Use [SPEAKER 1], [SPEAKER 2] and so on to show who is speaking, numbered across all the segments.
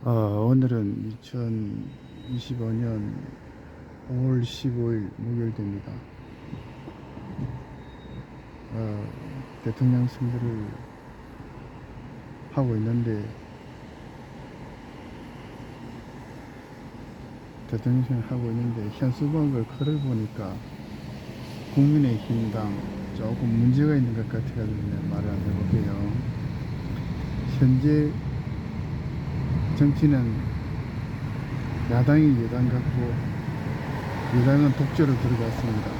[SPEAKER 1] 오늘은 2025년 5월 15일 목요일입니다. 대통령 선거를 하고 있는데 현수막을 글을 보니까 국민의힘당 조금 문제가 있는 것 같아가지고 말을 안 해볼게요. 현재 정치는 야당이 여당 같고 여당은 독재로 들어갔습니다.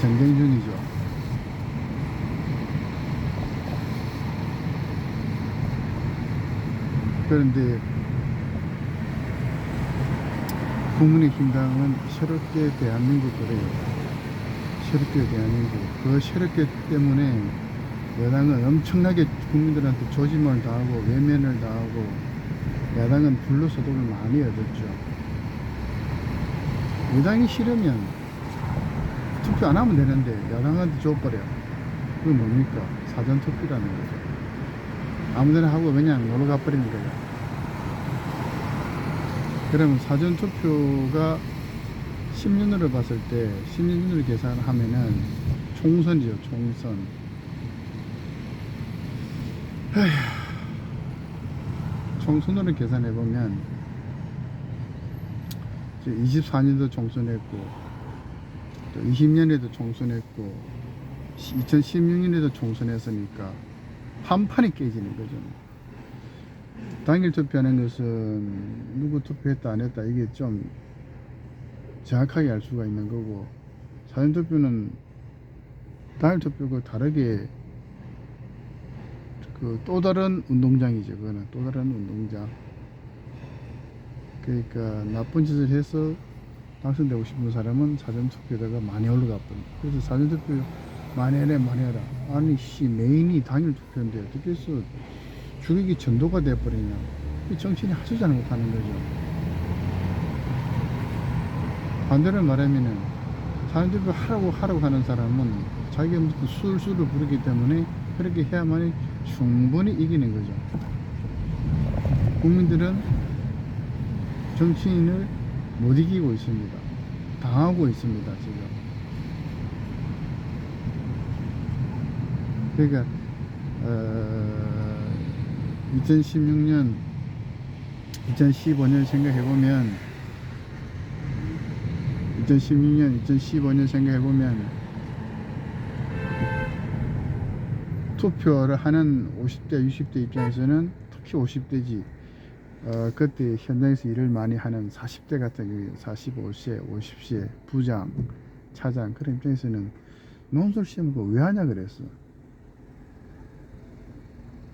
[SPEAKER 1] 전쟁 중이죠. 그런데 국민의힘당은 새롭게 대한민국 그래요. 새롭게 대한민국. 그 새롭게 때문에 여당은 엄청나게 국민들한테 조짐을 당하고 외면을 당하고 야당은 불로소득을 많이 얻었죠. 여당이 싫으면 투표 안 하면 되는데 야당한테 줘버려. 그게 뭡니까? 사전투표라는 거죠. 아무데나 하고 그냥 놀러 가버리는 거예요. 그러면 사전투표가 10년으로 봤을 때 10년으로 계산하면은 총선이죠. 총선. 총선으로 계산해보면 24년도 총선했고 또 20년에도 총선했고 2016년에도 총선했으니까 한판이 깨지는 거죠. 당일 투표하는 것은 누구 투표했다 안 했다 이게 좀 정확하게 알 수가 있는 거고, 사전투표는 당일 투표가 다르게 또 다른 운동장이죠. 그거는 또 다른 운동장. 그러니까 나쁜 짓을 해서 당선되고 싶은 사람은 사전투표에다가 많이 올라가 버립니다. 그래서 사전투표 많이 해라 많이 해라. 아니 메인이 당일 투표인데 어떻게 해서 주객이 전도가 돼버리냐. 정치인이 하지도 못하는 거죠. 반대로 말하면은 사전투표 하라고 하는 사람은 자기가 무슨 술수를 부르기 때문에 그렇게 해야만이 충분히 이기는 거죠. 국민들은 정치인을 못 이기고 있습니다. 당하고 있습니다, 지금. 그러니까 2016년 2015년 생각해보면 2016년 2015년 생각해보면 투표를 하는 50대 60대 입장에서는 특히 50대지 그때 현장에서 일을 많이 하는 40대 같은 경우 45세 50세 부장 차장 그런 입장에서는 논술 시험을 왜 하냐 그랬어.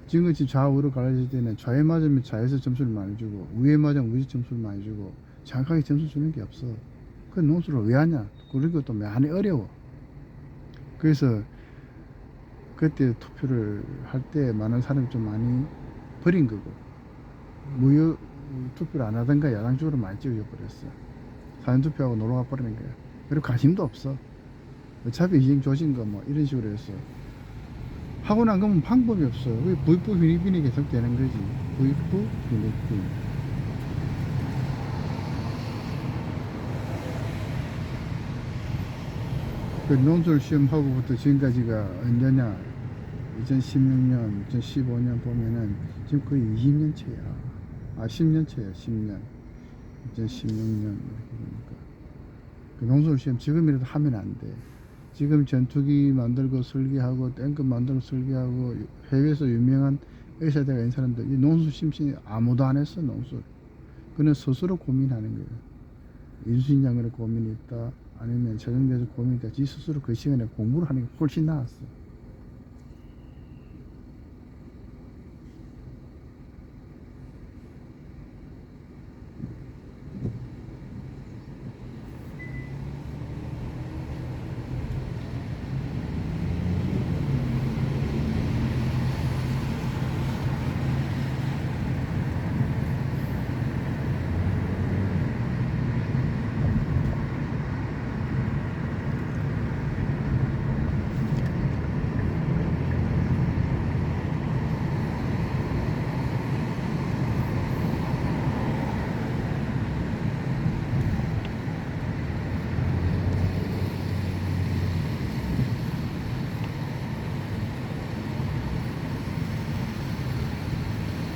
[SPEAKER 1] 지금같이 좌우로 갈라질 때는 좌에 맞으면 좌에서 점수를 많이 주고 우에 맞으면 우에서 점수를 많이 주고 정확하게 점수 주는 게 없어. 그 논술을 왜 하냐. 그리고 또 많이 어려워. 그래서 그때 투표를 할 때 많은 사람이 좀 많이 버린 거고, 무효 투표를 안 하던가 야당 쪽으로 많이 찍어버렸어. 사전투표하고 놀러가 버리는 거야. 그리고 관심도 없어. 어차피 이행 조진 거 뭐 이런 식으로 해서 하고 난 거면 방법이 없어. 부익부 빈익빈이 계속 되는 거지. 부익부 빈익빈. 그 논술 시험하고부터 지금까지가 언제냐, 2016년 2015년 보면은 지금 거의 20년 차야. 10년 차야. 10년 2016년 이렇게 보니까 그 논술 시험 지금이라도 하면 안 돼. 지금 전투기 만들고 설계하고 탱크 만들고 설계하고 해외에서 유명한 의사대가 있는 사람들 이 논술 심신이 아무도 안 했어. 논술 그는 스스로 고민하는 거예요. 인수인 장관의 고민이 있다 아니면 재정대에서 고민이 있다. 지 스스로 그 시간에 공부를 하는 게 훨씬 나았어.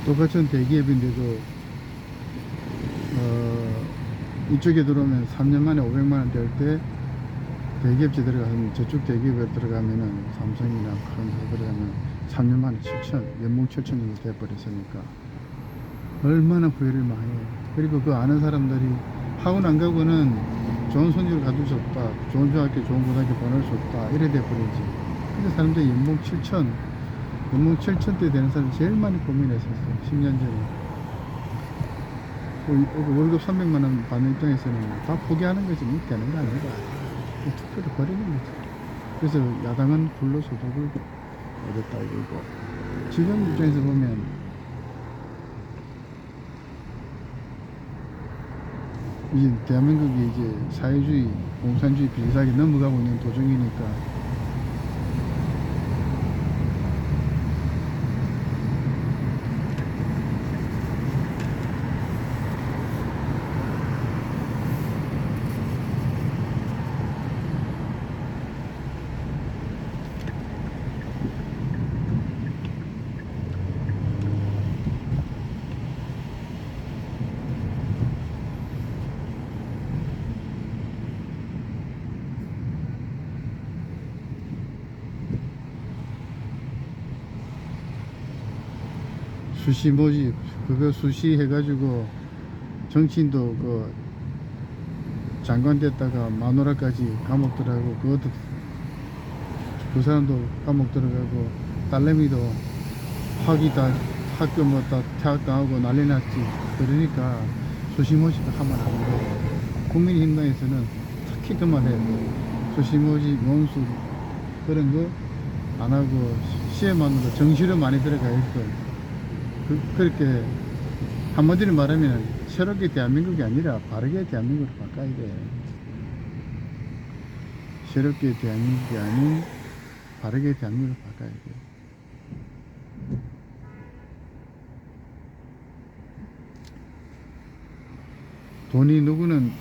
[SPEAKER 1] 똑같은 대기업인데도 이쪽에 들어오면 3년 만에 500만 원 될 때 대기업체 들어가면 저쪽 대기업에 들어가면은 삼성이나 그런 데 들어가면 3년 만에 7천 연봉 7천 정도 돼버렸으니까 얼마나 후회를 많이 해요. 그리고 그 아는 사람들이 학원 안 가고는 좋은 손님을 가질 수 없다, 좋은 중학교 좋은 고등학교 보낼 수 없다 이래 돼버리지. 근데 사람들이 연봉 7천대 되는 사람이 제일 많이 고민했었어요. 10년 전에. 월급 300만 원 받는 입장에서는 다 포기하는 거지 뭐 되는 거 아닌가. 투표를 버리는 거지. 그래서 야당은 불로소득을 얻었다 이거고, 지금 입장에서 보면 이제 대한민국이 이제 사회주의, 공산주의 비슷하게 넘어가고 있는 도중이니까 수시 모집 그거 수시 해가지고 정치인도 그 장관 됐다가 마누라까지 감옥 들어가고, 그것도 그 사람도 감옥 들어가고, 딸내미도 학위 다 학교 뭐 다 퇴학당하고 난리 났지. 그러니까 수시 모집을 하면 안 돼. 국민힘당에서는 특히 그만해야 돼. 수시 모집 논술 그런 거 안 하고 시험만으로 정시로 많이 들어가 있고, 그렇게 한마디로 말하면 새롭게 대한민국이 아니라 바르게 대한민국으로 바꿔야 돼. 새롭게 대한민국이 아닌 바르게 대한민국으로 바꿔야 돼. 돈이 누구는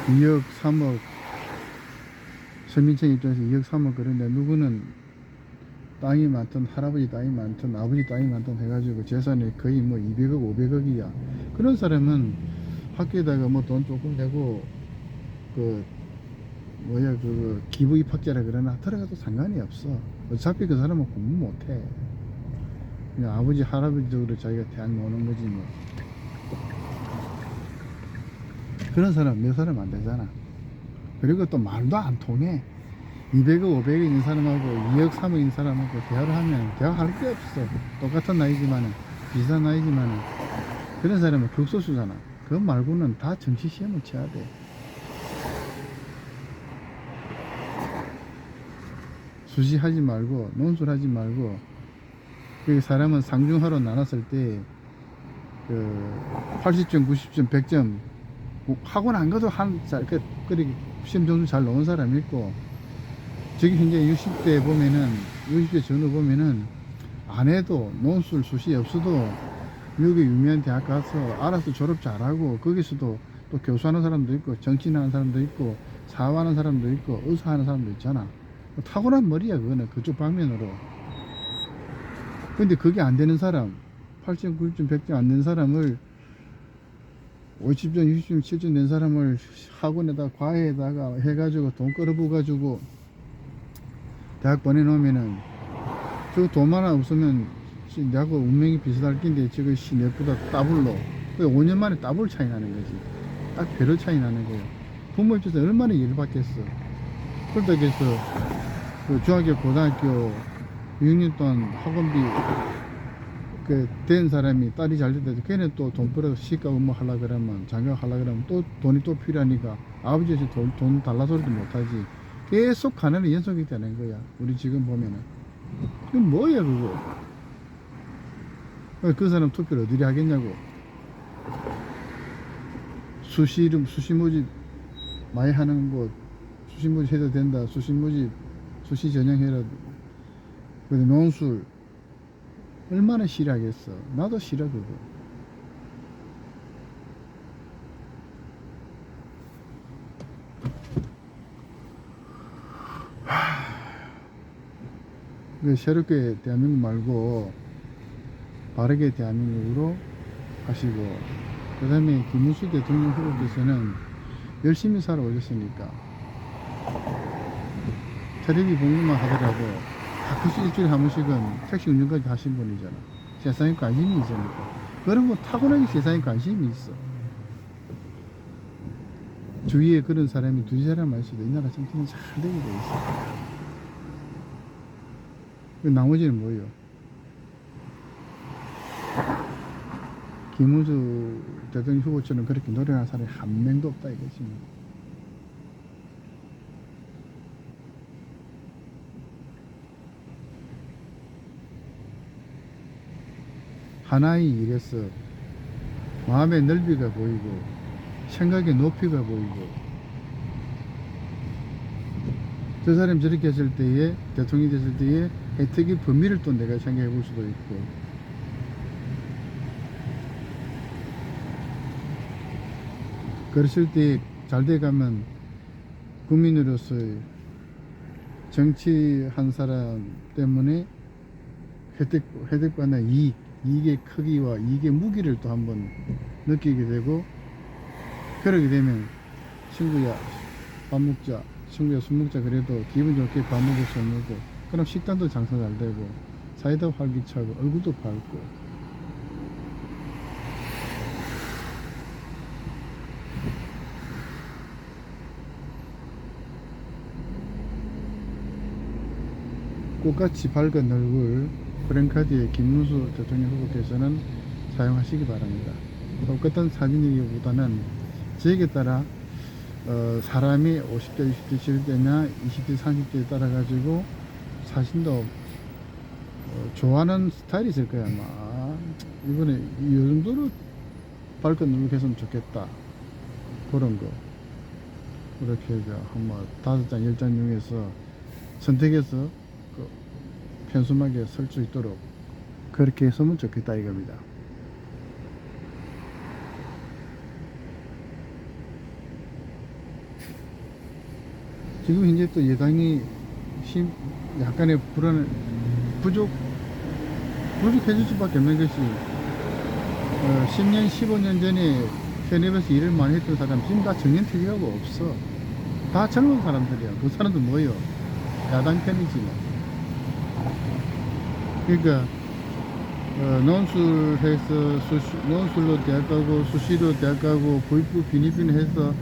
[SPEAKER 1] 2억 3억, 서민층 입장에서 2억 3억 그런데, 누구는 땅이 많든 할아버지 땅이 많든 아버지 땅이 많든 해가지고 재산이 거의 뭐 200억 500억이야 그런 사람은 학교에다가 뭐 돈 조금 내고 그 뭐야 그 기부 입학자라 그러나 들어가도 상관이 없어. 어차피 그 사람은 공부 못해. 그냥 아버지 할아버지적으로 자기가 대학 노는 거지 뭐. 그런 사람 몇 사람 안 되잖아. 그리고 또 말도 안 통해. 200억 500억 있는 사람하고 2억 3억 있는 사람하고 대화를 하면 대화할 게 없어. 똑같은 나이지만은, 비슷한 나이지만은, 그런 사람은 극소수잖아. 그거 말고는 다 정시 시험을 쳐야 돼. 수시하지 말고 논술하지 말고, 그 사람은 상중하로 나눴을 때 그 80점 90점 100점 학원 안 가도 그렇게 시험 점수 잘 나온 사람이 있고, 저기 현재 60대 보면은 60대 전후 보면은 안 해도 논술 수시 없어도 미국의 유명한 대학 가서 알아서 졸업 잘하고, 거기서도 또 교수하는 사람도 있고 정치인하는 사람도 있고 사업하는 사람도 있고 의사하는 사람도 있잖아. 타고난 머리야 그거는, 그쪽 방면으로. 근데 그게 안 되는 사람, 8점 9점 100점 안 된 사람을 50점 60점 7점 낸 사람을 학원에다 과외에다가 해가지고 돈 끌어부 가지고 대학 보내놓으면은, 저 돈 하나 없으면 내하고 운명이 비슷할 낀데 저거 내보다 더블로, 5년 만에 더블 차이 나는 거지. 딱 배로 차이 나는 거예요. 부모 입장에서 얼마나 열받겠어. 그러다 해서 그 중학교 고등학교 6년 동안 학원비 된 사람이 딸이 잘 됐다. 걔는 또 돈 벌어 시가 업무 하려 그러면, 장가 하려 그러면 또 돈이 또 필요하니까 아버지한테 돈 달라 소리도 못하지. 계속 가난의 연속이 되는 거야. 우리 지금 보면은. 그건 뭐야 그거. 그 사람 투표를 어디에 하겠냐고. 수시 모집 많이 하는 곳, 수시 모집 해도 된다. 수시 모집 수시 전형해라. 근데 논술 얼마나 싫어하겠어. 나도 싫어 그거. 그 새롭게 대한민국 말고 바르게 대한민국으로 하시고, 그 다음에 김문수 대통령 후보께서는 열심히 살아오셨으니까 테레비 공부만 하더라도 가끔씩 일주일에 한 번씩은 택시 운전까지 하신 분이잖아. 세상에 관심이 있으니까. 그런 거 타고나게 세상에 관심이 있어. 주위에 그런 사람이 두세 사람만 있어도 이 나라 정치는 잘 되게 돼 있어. 그 나머지는 뭐예요? 김문수 대통령 후보처럼 그렇게 노력하는 사람이 한 명도 없다 이거지. 하나의 일에서 마음의 넓이가 보이고 생각의 높이가 보이고, 저 사람이 저렇게 했을 때에, 대통령이 됐을 때에 혜택의 범위를 또 내가 생각해 볼 수도 있고, 그랬을 때 잘 돼가면 국민으로서 정치한 사람 때문에 혜택받는 이익의 크기와 이익의 무기를 또 한번 느끼게 되고, 그러게 되면 친구야 밥 먹자, 친구야 술 먹자, 그래도 기분 좋게 밥 먹을 수 없고, 그럼 식단도 장사 잘 되고 사이도 활기차고 얼굴도 밝고. 꽃같이 밝은 얼굴 프랭카드의 김문수 대통령 후보께서는 사용하시기 바랍니다. 똑같은 사진이기보다는 지역에 따라 사람이 50대, 60대, 70대냐 20대, 30대에 따라 가지고 사진도 좋아하는 스타일이 있을 거야 아마. 이번에 이 정도로 밝은 얼굴 했으면 좋겠다, 그런 거. 그렇게 한번 5장, 10장 중에서 선택해서 편수막에 설 수 있도록 그렇게 했으면 좋겠다 이겁니다. 지금 현재 또 여당이 약간의 부족해질 수밖에 없는 것이, 10년, 15년 전에 현업에서 일을 많이 했던 사람 지금 다 정년퇴직하고 없어. 다 젊은 사람들이야. 그 사람들 뭐예요? 야당 편이지 뭐. 그러니까 논술해서 논술로 대학 가고 수시로 대학 가고 부익부 비니빈 해서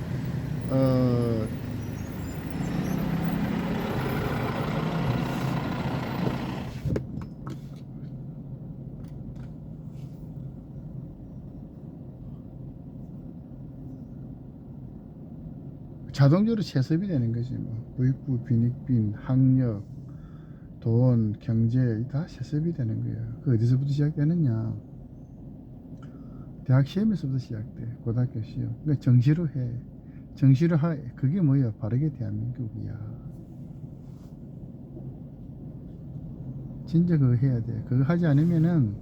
[SPEAKER 1] 자동적으로 채습이 되는 거지 뭐. 부익부 비니빈 학력 돈 경제 다 채습이 되는 거야. 그 어디서부터 시작되느냐? 대학 시험에서부터 시작돼. 고등학교 시험. 그러니까 정시로 해. 정시로 하. 그게 뭐야? 바르게 대한민국이야. 진짜 그거 해야 돼. 그거 하지 않으면은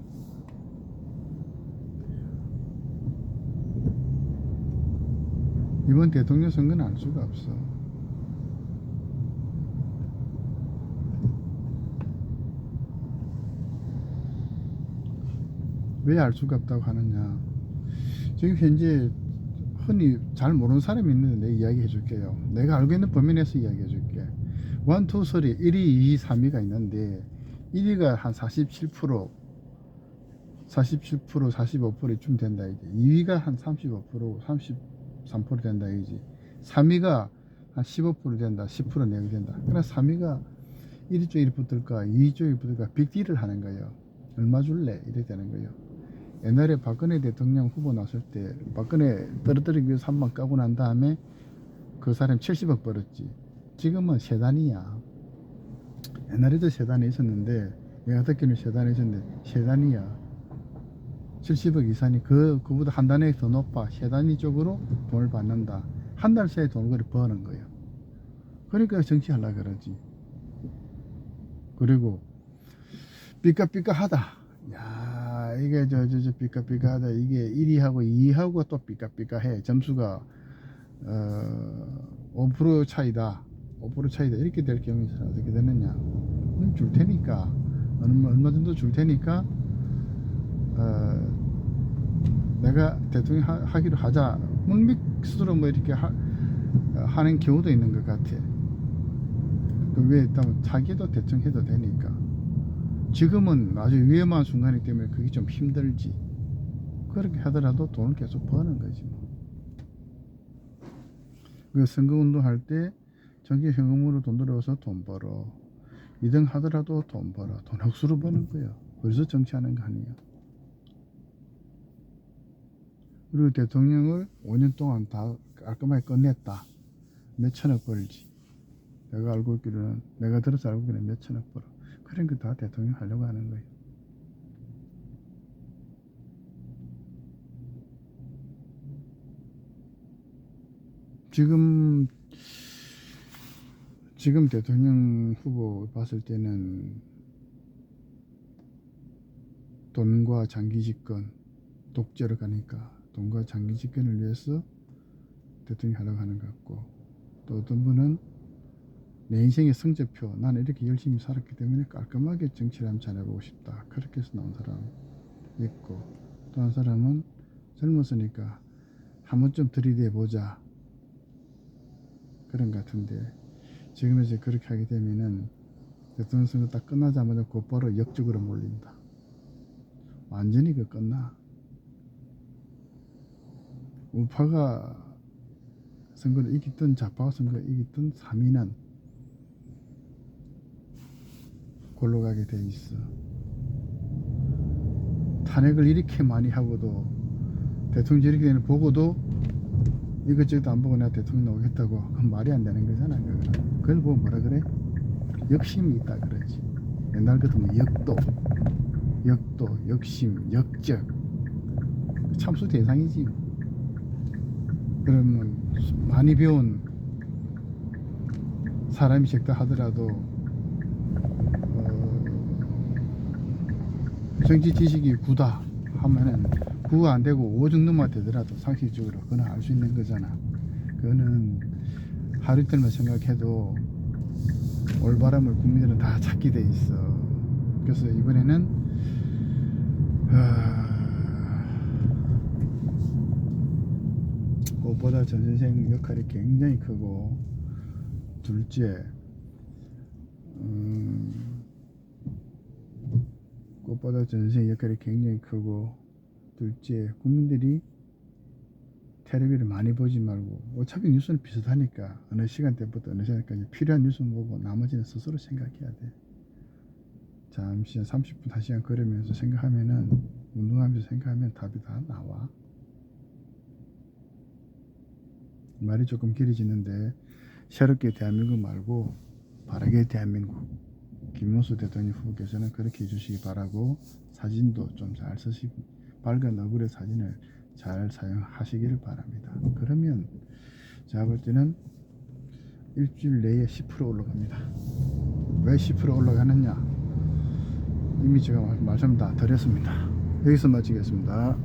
[SPEAKER 1] 이번 대통령 선거는 알 수가 없어. 왜 알 수가 없다고 하느냐? 지금 현재 흔히 잘 모르는 사람이 있는데 내 이야기 해줄게요. 내가 알고 있는 범위 내에서 이야기 해줄게. 1, 2, 3, 1위, 2위, 3위가 있는데 1위가 한 47%, 45%쯤 된다 이제. 2위가 한 35%, 33% 된다 이지. 3위가 한 15% 된다, 10% 내외 된다. 그러나 3위가 1위 쪽이 붙을까, 2위 쪽이 붙을까 빅딜을 하는 거예요. 얼마 줄래? 이래 되는 거예요. 옛날에 박근혜 대통령 후보 나설 때 박근혜 떨어뜨리기 위해서 한 번 까고 난 다음에 그 사람 70억 벌었지. 지금은 세단이야. 옛날에도 세단이 있었는데, 내가 듣기로는 세단이 있었는데 세단이야. 70억 이상이 그보다 한 단위 더 높아. 세단이 쪽으로 돈을 받는다. 한 달 사이에 돈을 버는 거예요. 그러니까 정치하려고 그러지. 그리고 삐까삐까하다. 야, 이게 저 삐까삐까하다. 이게 1위하고 2위하고 또 삐까삐까해. 점수가 5% 차이다. 5% 차이다. 이렇게 될 경우에 어떻게 되느냐? 줄 테니까 얼마 정도 줄 테니까 내가 대통령 하기로 하자 물밑으로 뭐 이렇게 하는 경우도 있는 것 같아. 왜 있다면 자기도 대통령 해도 되니까. 지금은 아주 위험한 순간이기 때문에 그게 좀 힘들지. 그렇게 하더라도 돈을 계속 버는 거지 뭐. 그 선거운동 할 때 정기 현금으로 돈 들어와서 돈 벌어. 2등 하더라도 돈 벌어. 돈 억수로 버는 거야. 그래서 정치하는 거 아니에요. 그리고 대통령을 5년 동안 다 깔끔하게 끝냈다. 몇천억 벌지. 내가 알고 있기로는, 내가 들어서 알고 있기로는 몇천억 벌어. 그런 거 다 대통령 하려고 하는 거예요. 지금 대통령 후보 봤을 때는 돈과 장기 집권, 독재로 가니까 돈과 장기 집권을 위해서 대통령 하려고 하는 것 같고, 또 어떤 분은 내 인생의 성적표, 나는 이렇게 열심히 살았기 때문에 깔끔하게 정치를 한번 잘해보고 싶다, 그렇게 해서 나온 사람 있고, 또 한 사람은 젊었으니까 한번 좀 들이대보자, 그런 것 같은데, 지금 이제 그렇게 하게 되면은 대통령 선거 딱 끝나자마자 곧바로 역적으로 몰린다. 완전히 끝나. 우파가 선거를 이기든 좌파가 선거를 이기든 3위는 골로 가게 돼 있어. 탄핵을 이렇게 많이 하고도, 대통령 이렇게 되는 보고도 이것저것 안 보고 내가 대통령 나오겠다고, 그건 말이 안 되는 거잖아. 그걸 보고 뭐라 그래? 역심이 있다 그러지. 옛날 같으면 역도, 역심, 역적, 참수 대상이지. 그러면 많이 배운 사람이 적다 하더라도 정치 지식이 9다 하면은 9가 안 되고 5 정도만 되더라도 상식적으로 그건 알 수 있는 거잖아. 그거는 하루 이틀만 생각해도 올바름을 국민들은 다 찾게 돼 있어. 그래서 이번에는 꽃보다 전 선생 역할이 굉장히 크고, 둘째 꽃보다 전 선생 역할이 굉장히 크고, 둘째 국민들이 텔레비를 많이 보지 말고, 어차피 뉴스는 비슷하니까 어느 시간대부터 어느 시간까지 필요한 뉴스만 보고 나머지는 스스로 생각해야 돼. 잠시 30분 1시간 걸으면서 생각하면은, 운동하면서 생각하면 답이 다 나와. 말이 조금 길어지는데, 새롭게 대한민국 말고 바르게 대한민국, 김문수 대통령 후보께서는 그렇게 해주시기 바라고, 사진도 좀 잘 쓰시고 밝은 얼굴의 사진을 잘 사용하시기를 바랍니다. 그러면 제가 볼 때는 일주일 내에 10% 올라갑니다. 왜 10% 올라가느냐, 이미 제가 말씀 다 드렸습니다. 여기서 마치겠습니다.